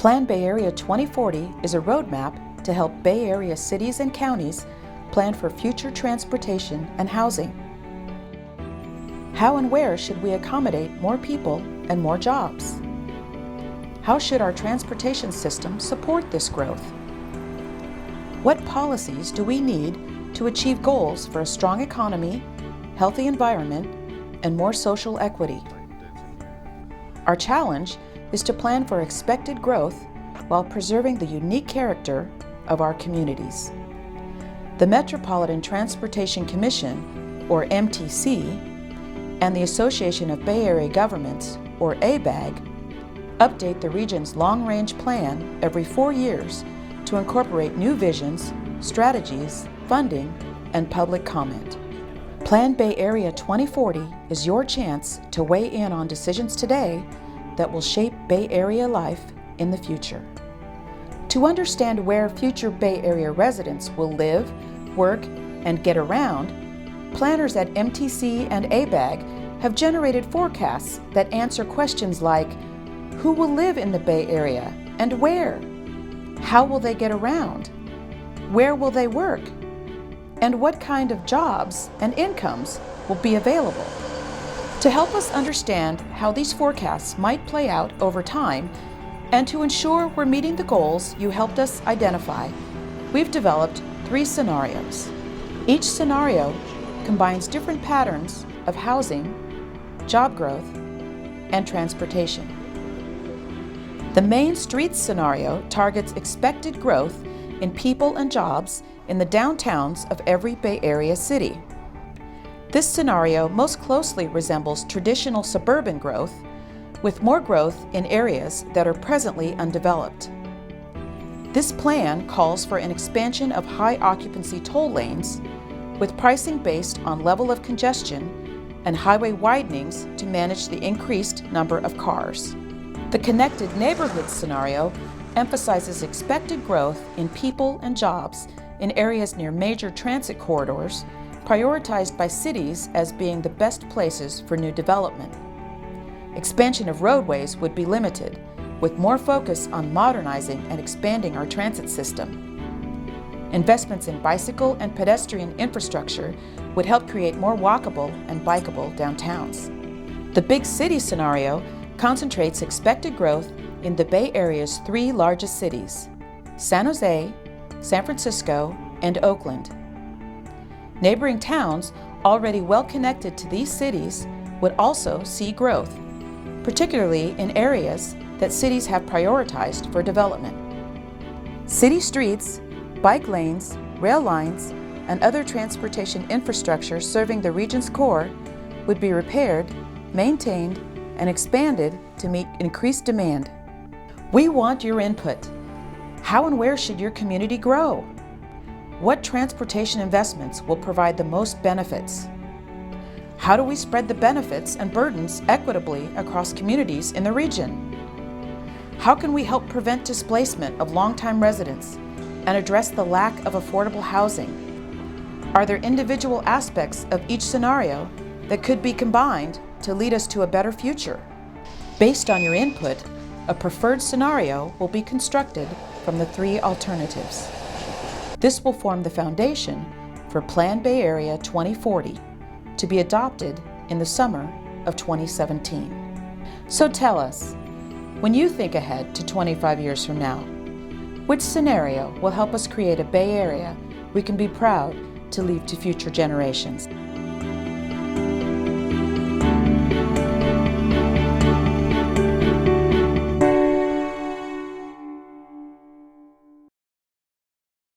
Plan Bay Area 2040 is a roadmap to help Bay Area cities and counties plan for future transportation and housing. How and where should we accommodate more people and more jobs? How should our transportation system support this growth? What policies do we need to achieve goals for a strong economy, healthy environment, and more social equity? Our challenge is to plan for expected growth while preserving the unique character of our communities. The Metropolitan Transportation Commission, or MTC, and the Association of Bay Area Governments, or ABAG, update the region's long-range plan every 4 years to incorporate new visions, strategies, funding, and public comment. Plan Bay Area 2040 is your chance to weigh in on decisions today that will shape Bay Area life in the future. To understand where future Bay Area residents will live, work, and get around, planners at MTC and ABAG have generated forecasts that answer questions like, who will live in the Bay Area and where? How will they get around? Where will they work? And what kind of jobs and incomes will be available? To help us understand how these forecasts might play out over time and to ensure we're meeting the goals you helped us identify, we've developed 3 scenarios. Each scenario combines different patterns of housing, job growth, and transportation. The Main Streets scenario targets expected growth in people and jobs in the downtowns of every Bay Area city. This scenario most closely resembles traditional suburban growth, with more growth in areas that are presently undeveloped. This plan calls for an expansion of high occupancy toll lanes, with pricing based on level of congestion and highway widenings to manage the increased number of cars. The Connected Neighborhoods scenario emphasizes expected growth in people and jobs in areas near major transit corridors, prioritized by cities as being the best places for new development. Expansion of roadways would be limited, with more focus on modernizing and expanding our transit system. Investments in bicycle and pedestrian infrastructure would help create more walkable and bikeable downtowns. The Big City scenario concentrates expected growth in the Bay Area's 3 largest cities, San Jose, San Francisco, and Oakland. Neighboring towns already well connected to these cities would also see growth, particularly in areas that cities have prioritized for development. City streets, bike lanes, rail lines, and other transportation infrastructure serving the region's core would be repaired, maintained, and expanded to meet increased demand. We want your input. How and where should your community grow? What transportation investments will provide the most benefits? How do we spread the benefits and burdens equitably across communities in the region? How can we help prevent displacement of longtime residents and address the lack of affordable housing? Are there individual aspects of each scenario that could be combined to lead us to a better future? Based on your input, a preferred scenario will be constructed from the 3 alternatives. This will form the foundation for Plan Bay Area 2040 to be adopted in the summer of 2017. So tell us, when you think ahead to 25 years from now, which scenario will help us create a Bay Area we can be proud to leave to future generations?